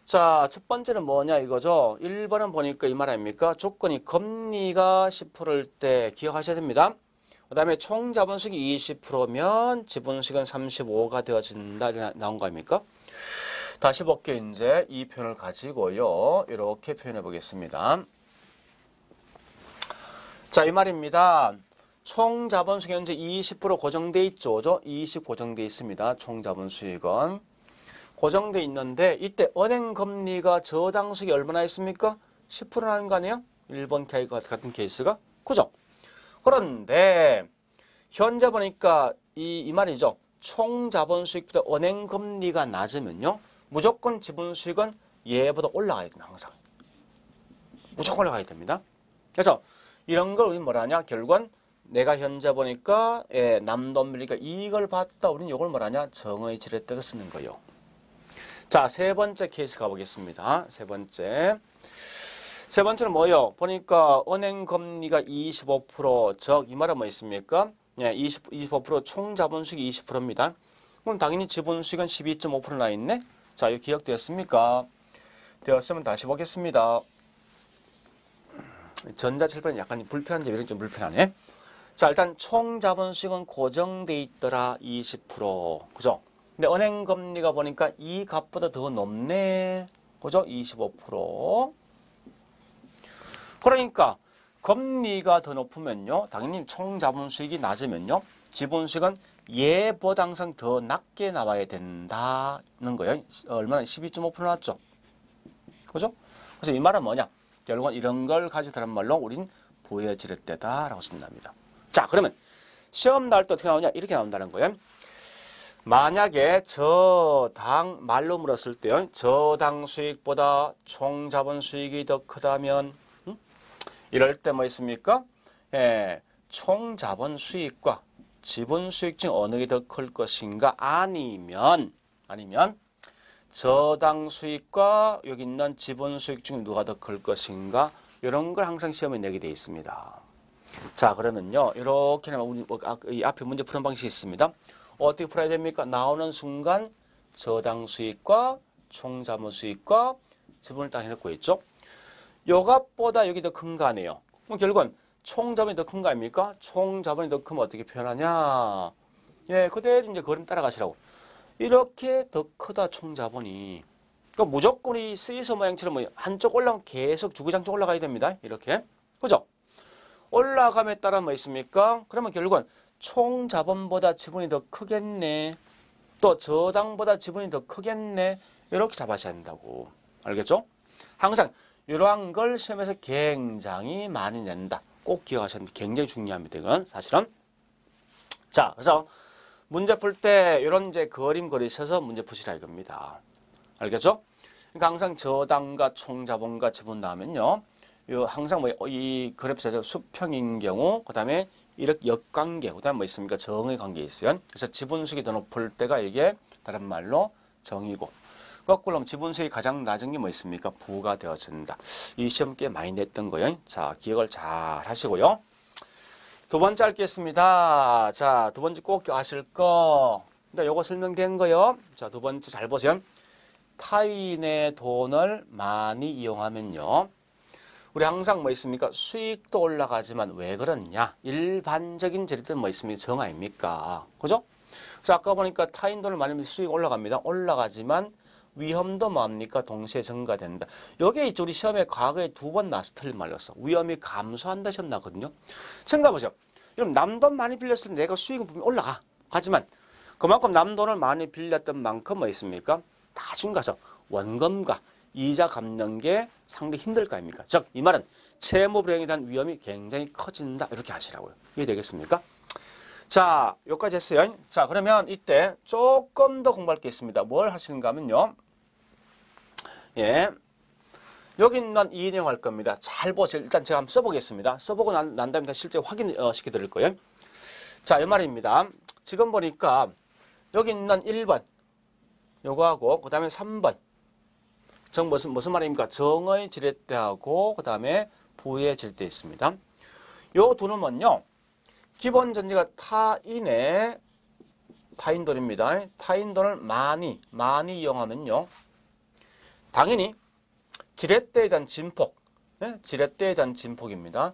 자, 첫 번째는 뭐냐 이거죠. 1번은 보니까 이 말 아닙니까? 조건이 금리가 10%일 때 기억하셔야 됩니다. 그 다음에 총 자본수익이 20%면 지분수익은 35가 되어진다 나온 거 아닙니까? 다시 볼게요. 이제 이 표현을 가지고요. 이렇게 표현해 보겠습니다. 자, 이 말입니다. 총 자본수익 현재 20% 고정돼 있죠. 그죠? 20 고정돼 있습니다. 총 자본수익은. 고정돼 있는데 이때 은행 금리가 저당수익이 얼마나 있습니까? 10%라는 거 아니에요? 1번 같은 케이스가. 그죠? 그런데 현재 보니까 이 말이죠. 총 자본수익보다 은행 금리가 낮으면요. 무조건 지분수익은 얘보다 올라가야 됩니다. 항상. 무조건 올라가야 됩니다. 그래서 이런 걸 우리는 뭐라 하냐? 결국은 내가 현재 보니까 남돈밀리가 이걸 봤다. 우리는 이걸 뭐라 하냐? 정의 지렛대로 쓰는 거예요. 자, 세 번째 케이스 가보겠습니다. 세 번째는 뭐예요? 보니까 은행 금리가 25%, 즉 이 말은 뭐 있습니까? 25% 총 자본수익이 20%입니다. 그럼 당연히 지분수익은 12.5% 나 있네? 자, 이거 기억되었습니까? 되었으면 다시 보겠습니다. 전자칠판이 약간 불편한 점이 좀 불편하네. 자, 일단 총 자본수익은 고정돼 있더라. 20%. 그죠? 근데 은행 금리가 보니까 이 값보다 더 높네. 그죠? 25%. 그러니까 금리가 더 높으면요. 당연히 총 자본수익이 낮으면요. 지분수익은 얘보다 항상 더 낮게 나와야 된다는 거예요. 얼마나 12.5% 나왔죠. 그죠? 그래서 이 말은 뭐냐? 결국은 이런 걸 가지고 다른 말로 우린 부여지렛대다라고 쓴답니다. 자, 그러면 시험 나올 때 어떻게 나오냐? 이렇게 나온다는 거예요. 만약에 저당 말로 물었을 때요. 저당 수익보다 총 자본 수익이 더 크다면 이럴 때 뭐 있습니까? 예, 총 자본 수익과 지분 수익 중 어느 게 더 클 것인가? 아니면 저당 수익과 여기 있는 지분 수익 중 누가 더 클 것인가? 이런 걸 항상 시험에 내게 되어 있습니다. 자, 그러면요. 이렇게 이 앞에 문제 푸는 방식이 있습니다. 어떻게 풀어야 됩니까? 나오는 순간 저당 수익과 총 자본 수익과 지분을 딱 해놓고 있죠. 요값보다 여기 더 큰 거 아니에요. 그럼 결국은 총 자본이 더 큰 거 아닙니까? 총 자본이 더 크면 어떻게 표현하냐? 예, 그대로 이제 그림 따라가시라고. 이렇게 더 크다 총 자본이. 그러니까 무조건 이 세이서 모양처럼 뭐 한쪽 올라가면 계속 주구장창 올라가야 됩니다. 이렇게. 그죠? 올라감에 따라 뭐 있습니까? 그러면 결국은 총 자본보다 지분이 더 크겠네. 또 저당보다 지분이 더 크겠네. 이렇게 잡아셔야 된다고. 알겠죠? 항상 이러한 걸 시험에서 굉장히 많이 낸다. 꼭 기억하셔야 됩니다. 굉장히 중요합니다. 이건 사실은. 자, 그래서 문제 풀 때 이런 이제 그림 그리셔서 문제 푸시라 이겁니다. 알겠죠? 그러니까 항상 저당과 총 자본과 지분 나오면요. 요 항상 뭐 이 그래프에서 수평인 경우, 그다음에 이렇게 역관계, 그다음에 뭐 있습니까? 정의 관계 있어요. 그래서 지분수익이 더 높을 때가 이게 다른 말로 정이고, 거꾸로 지분수익이 가장 낮은 게 뭐 있습니까? 부가 되어진다. 이 시험 꽤 많이 냈던 거예요. 자, 기억을 잘 하시고요. 두 번째 알겠습니다. 자, 두 번째 꼭 아실 거. 요거 설명된 거요. 자, 두 번째 잘 보세요. 타인의 돈을 많이 이용하면요. 우리 항상 뭐 있습니까? 수익도 올라가지만 왜 그러냐? 일반적인 재료들은 뭐 있습니까? 정 아닙니까? 그죠? 그래서 아까 보니까 타인 돈을 많이 수익 올라갑니다. 올라가지만 위험도 뭐합니까? 동시에 증가된다. 여기에 있죠. 우리 시험에 과거에 2번 나서 틀린 말이었어. 위험이 감소한다 시험 나거든요. 생각해보세요. 그럼 남 돈 많이 빌렸을 때 내가 수익은 분명히 올라가. 하지만 그만큼 남 돈을 많이 빌렸던 만큼 뭐 있습니까? 나중 가서 원금과 이자 갚는 게 상당히 힘들 거 아닙니까? 즉, 이 말은 채무 불이행에 대한 위험이 굉장히 커진다. 이렇게 하시라고요. 이해되겠습니까? 자, 여기까지 했어요. 자, 그러면 이때 조금 더 공부할 게 있습니다. 뭘 하시는가 하면요. 예. 여기 있는 이 내용 할 겁니다. 잘 보세요. 일단 제가 한번 써보겠습니다. 써보고 난 다음에 실제 확인시켜 드릴 거예요. 자, 이 말입니다. 지금 보니까 여기 있는 1번 요거하고 그 다음에 3번 정 무슨 말입니까? 정의 지렛대하고 그 다음에 부의 지렛대 있습니다. 요 두 놈은요. 기본 전제가 타인 돈입니다. 타인 돈을 많이 이용하면요. 당연히 지렛대에 대한 진폭, 네? 지렛대에 대한 진폭입니다.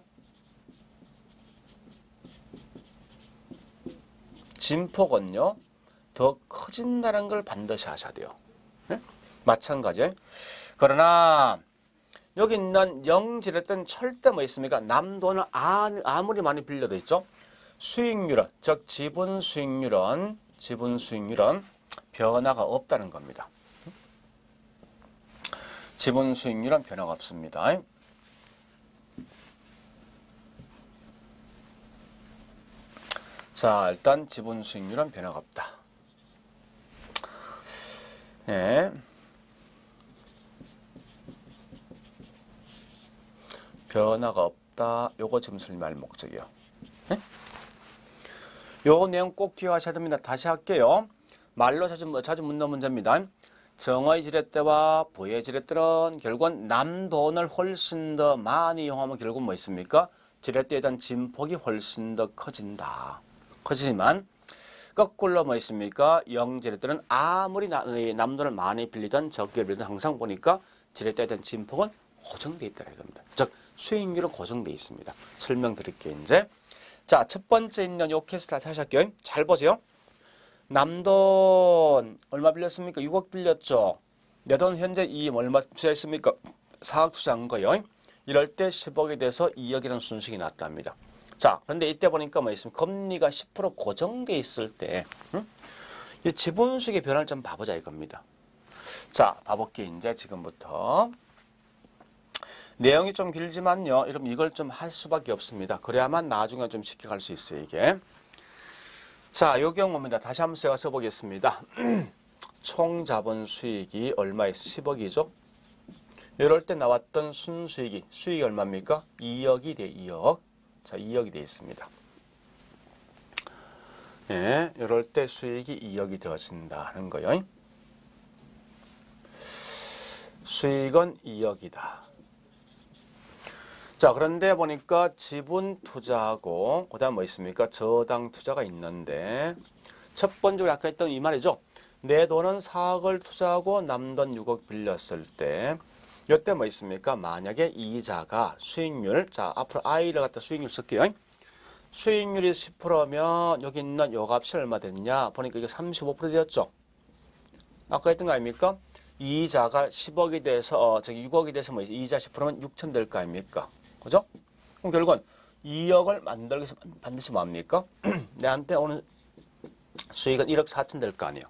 진폭은요. 더 커진다는 걸 반드시 아셔야 돼요. 네? 마찬가지. 그러나 여기 있는 영지렛대는 절대 뭐 있습니까? 남 돈을 아무리 많이 빌려도 있죠. 수익률은, 즉 지분 수익률은 변화가 없다는 겁니다. 지분 수익률은 변화가 없습니다. 자, 일단 지분 수익률은 변화가 없다. 네. 변화가 없다. 요거 지금 설명할 목적이요. 네? 요 내용 꼭 기억하셔야 됩니다. 다시 할게요. 말로 자주 묻는 문제입니다. 정의 지렛대와 부의 지렛대는 결국은 남 돈을 훨씬 더 많이 이용하면 결국 뭐 있습니까? 지렛대에 대한 진폭이 훨씬 더 커진다. 커지지만 거꾸로 뭐 있습니까? 영지렛대는 아무리 남돈을 많이 빌리던 적게 빌리던 항상 보니까 지렛대에 대한 진폭은 고정되어 있다 이겁니다. 즉 수익률은 고정되어 있습니다. 설명드릴게요. 이제 자, 첫 번째 있는 요 케이스 다시 할게요. 잘 보세요. 남돈 얼마 빌렸습니까? 6억 빌렸죠. 내 돈 현재 이임 얼마 투자했습니까? 4억 투자한 거예요. 이럴 때 10억에 대해서 2억이라는 순식이 났답니다. 자, 그런데 이때 보니까 뭐 있습니까? 금리가 10% 고정돼 있을 때, 이 지분수익의 변화를 좀 봐보자 이겁니다. 자, 봐볼게요. 이제 지금부터. 내용이 좀 길지만요. 여러분 이걸 좀 할 수밖에 없습니다. 그래야만 나중에 좀 쉽게 갈 수 있어요, 이게. 자, 요 경우입니다. 다시 한번 제가 써보겠습니다. 총 자본 수익이 얼마에 10억이죠? 이럴 때 나왔던 순수익이, 수익이 얼마입니까? 2억이 돼, 2억. 자, 2억이 되어 있습니다. 예, 이럴 때 수익이 2억이 되어진다는 거예요. 수익은 2억이다. 자, 그런데 보니까 지분 투자하고 그다음 뭐 있습니까? 저당 투자가 있는데 첫 번째로 아까 했던 이 말이죠. 내 돈은 4억을 투자하고 남돈 6억 빌렸을 때 이때 뭐 있습니까? 만약에 이자가 수익률, 자 앞으로 I를 갖다 수익률 쓸게요. 수익률이 10%면 여기 있는 요 값이 얼마 됐냐? 보니까 이게 35% 되었죠. 아까 했던 거 아닙니까? 이자가 10억이 돼서 저기 6억이 돼서 뭐 이자 10%면 6천 될 거 아닙니까? 그죠? 그럼 결국은 2억을 만들기 위해서 반드시 뭐합니까? 내한테 오늘 수익은 1억 4천 될 거 아니에요.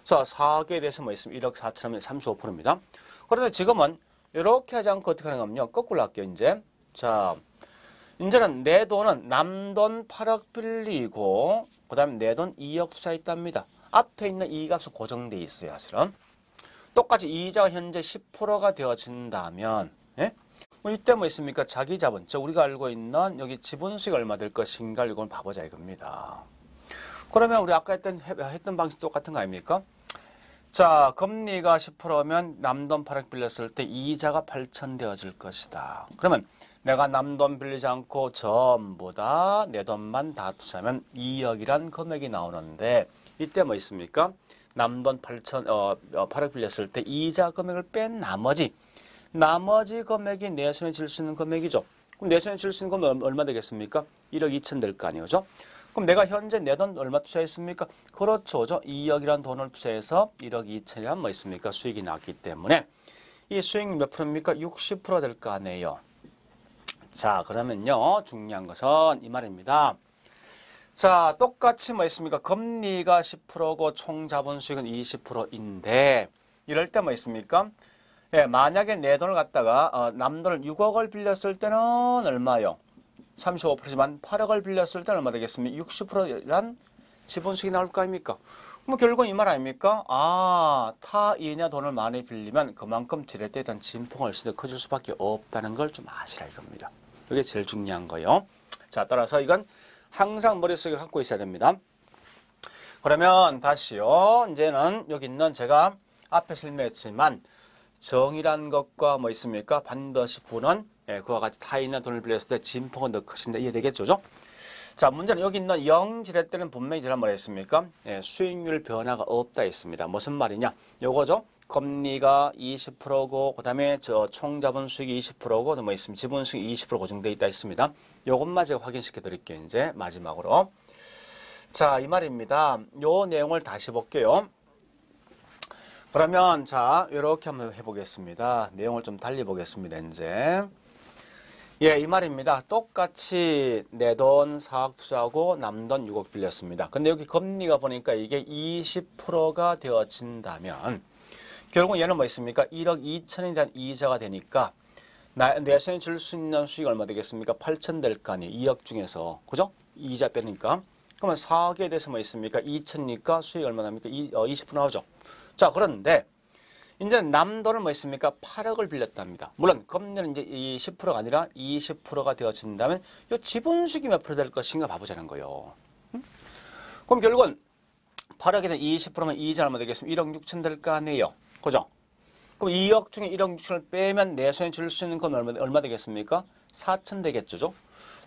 그래서 4억에 대해서 뭐 있으면 1억 4천 하면 35%입니다. 그런데 지금은 이렇게 하지 않고 어떻게 하는 거냐면 거꾸로 할게요, 이제. 자, 이제는 내 돈은 남돈 8억 빌리고, 그 다음에 내 돈 2억 투자했답니다. 앞에 있는 이 값은 고정되어 있어요, 사실은. 똑같이 이자가 현재 10%가 되어진다면, 예? 이때 뭐 있습니까? 자기 자본, 저 우리가 알고 있는 여기 지분수익 얼마 될 것인가 이걸 봐보자 이겁니다. 그러면 우리 아까 했던 방식 똑같은 거 아닙니까? 자, 금리가 10%면 남돈 8억 빌렸을 때 이자가 8천 되어질 것이다. 그러면 내가 남돈 빌리지 않고 전부 다 내 돈만 다 투자하면 2억이란 금액이 나오는데 이때 뭐 있습니까? 남돈 8억 빌렸을 때 이자 금액을 뺀 나머지 금액이 내 손에 질 수 있는 금액이죠. 그럼 내 손에 질 수 있는 금액 얼마 되겠습니까? 1억 2천 될 거 아니죠? 그럼 내가 현재 내 돈 얼마 투자했습니까? 그렇죠. 2억이란 돈을 투자해서 1억 2천이란 뭐 있습니까? 수익이 났기 때문에 이 수익률 몇 프로입니까? 60% 될 거 아니에요. 자, 그러면요. 중요한 것은 이 말입니다. 자, 똑같이 뭐 있습니까? 금리가 10%고 총 자본 수익은 20%인데 이럴 때 뭐 있습니까? 예, 만약에 내 돈을 갖다가 남돈을 6억을 빌렸을 때는 얼마요? 35%지만 8억을 빌렸을 때는 얼마 되겠습니까? 60%란 지분수익이 나올 거 아닙니까? 뭐 결국은 이 말 아닙니까? 아, 타인의 돈을 많이 빌리면 그만큼 지렛대에 대한 진폭은 훨씬 더 커질 수밖에 없다는 걸 좀 아시라 이겁니다. 이게 제일 중요한 거예요. 자, 따라서 이건 항상 머릿속에 갖고 있어야 됩니다. 그러면 다시요. 이제는 여기 있는 제가 앞에 설명했지만 정이란 것과 뭐 있습니까? 반드시 부는 그와 같이 타인의 돈을 빌렸을 때 진폭은 더 크신데 이해되겠죠? 자, 문제는 여기 있는 0지렛대는 분명히 제가 뭐랬습니까? 수익률 변화가 없다 했습니다. 무슨 말이냐? 요거죠. 금리가 20%고 그다음에 저 총자본 수익이 20%고 뭐 있으면 지분 수익이 20% 고정되어 있다 했습니다. 요것만 제가 확인시켜 드릴게요. 이제 마지막으로. 자, 이 말입니다. 요 내용을 다시 볼게요. 그러면 자, 이렇게 한번 해보겠습니다. 내용을 좀 달리 보겠습니다. 이제 예, 이 말입니다. 똑같이 내 돈 4억 투자하고 남돈 6억 빌렸습니다. 근데 여기 금리가 보니까 이게 20%가 되어진다면 결국 얘는 뭐 있습니까? 1억 2천에 대한 이자가 되니까 내 손에 줄 수 있는 수익이 얼마 되겠습니까? 8천 될 거 아니에요. 2억 중에서. 그죠? 이자 빼니까. 그러면 4억에 대해서 뭐 있습니까? 2천이니까 수익이 얼마 납니까? 20% 나오죠. 자, 그런데 이제 남돈을 뭐 있습니까? 8억을 빌렸답니다. 물론 금리는 이제 이 10%가 아니라 20%가 되어진다면 이 지분수익이 몇 프로 될 것인가 봐보자는 거예요. 그럼 결국은 8억에 대한 20%면 이자 얼마 되겠습니까? 1억 6천 될 거 아니에요. 그죠? 그럼 2억 중에 1억 6천을 빼면 내 손에 줄 수 있는 건 얼마 되겠습니까? 4천 되겠죠.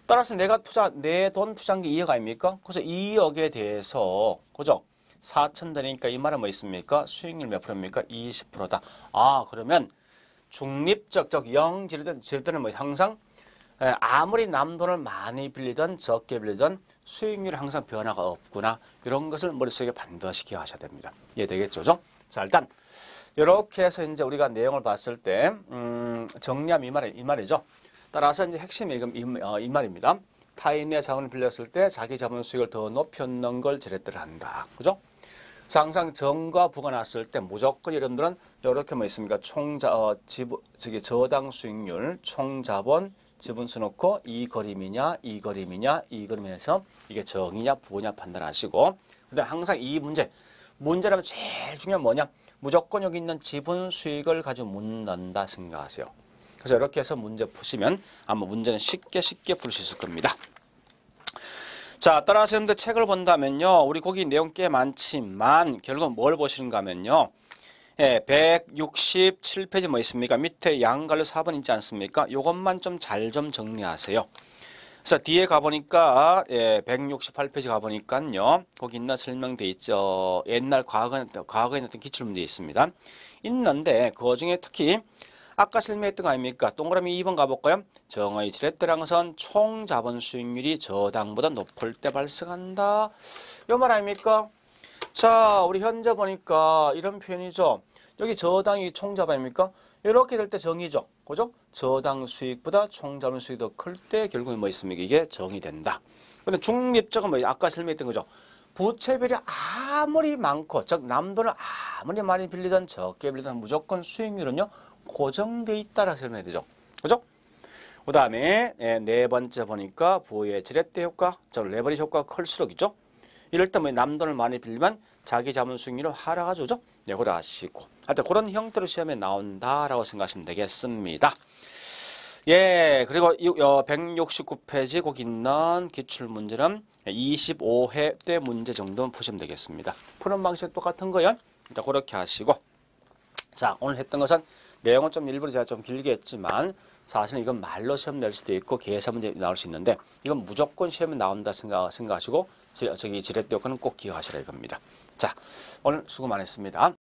따라서 내가 내 돈 투자한 게 2억 아닙니까? 그래서 2억에 대해서, 그죠? 4천 되니까 이 말은 뭐 있습니까? 수익률 몇 프로입니까? 20%다. 아, 그러면 중립적, 즉 영지르든 뭐 항상 아무리 남 돈을 많이 빌리든 적게 빌리든 수익률이 항상 변화가 없구나. 이런 것을 머릿속에 반드시 기억하셔야 됩니다. 이해되겠죠? 자, 일단 이렇게 해서 이제 우리가 내용을 봤을 때 정리하면 이 말이죠. 따라서 이제 핵심이 이 말입니다. 타인의 자본을 빌렸을 때 자기 자본 수익을 더 높였는 걸 제레대로 한다. 그죠? 그래서 항상 정과 부가 났을 때 무조건 여러분들은 이렇게 뭐 있습니까? 저당 수익률, 총자본, 지분수 놓고 이 그림이냐, 이 그림이냐, 이 그림에서 이게 정이냐, 부냐 판단하시고, 그다음에 항상 이 문제라면 제일 중요한 뭐냐? 무조건 여기 있는 지분 수익을 가지고 묻는다 생각하세요. 그래서 이렇게 해서 문제 푸시면 아마 문제는 쉽게 풀 수 있을 겁니다. 자, 따라서 여러분들 책을 본다면요, 우리 거기 내용 꽤 많지만 결국 뭘 보시는가 하면요, 167페이지 뭐 있습니까? 밑에 양갈로 4번 있지 않습니까? 요것만 좀 잘 좀 정리하세요. 그래서 뒤에 가보니까 168페이지 가보니까요, 거기 있나 설명돼 있죠. 옛날 과거에 있는 기출문제 있습니다. 있는데 그 중에 특히 아까 설명했던 거 아닙니까? 동그라미 2번 가볼까요? 정의 지렛대랑선 총자본 수익률이 저당보다 높을 때 발생한다. 요 말 아닙니까? 자, 우리 현재 보니까 이런 표현이죠. 여기 저당이 총자본입니까? 이렇게 될 때 정이죠. 그죠? 저당 수익보다 총자본 수익이 더 클 때 결국에 뭐 있습니까? 이게 정이 된다. 근데 중립적은 뭐 아까 설명했던 거죠. 부채비율이 아무리 많고, 즉 남돈을 아무리 많이 빌리든 적게 빌리든 무조건 수익률은요 고정돼 있다라 설명해야 되죠. 그죠? 그 다음에 네 번째 보니까 부의 지렛대 효과, 즉 레버리지 효과가 클수록이죠. 이럴 때 뭐 남돈을 많이 빌리면 자기 자본 수익률을 하락하죠. 네, 그걸 아시고. 하여튼 그런 형태로 시험에 나온다라고 생각하시면 되겠습니다. 예, 그리고 169페이지 거기 있는 기출문제는 25회 때 문제 정도는 푸시면 되겠습니다. 푸는 방식 똑같은 거요. 일단 그렇게 하시고. 자, 오늘 했던 것은 내용은 좀 일부러 제가 좀 길게 했지만 사실은 이건 말로 시험 낼 수도 있고 계산 문제 나올 수 있는데 이건 무조건 시험에 나온다 생각하시고 지렛대 효과는 꼭 기억하시라 이겁니다. 자, 오늘 수고 많으셨습니다.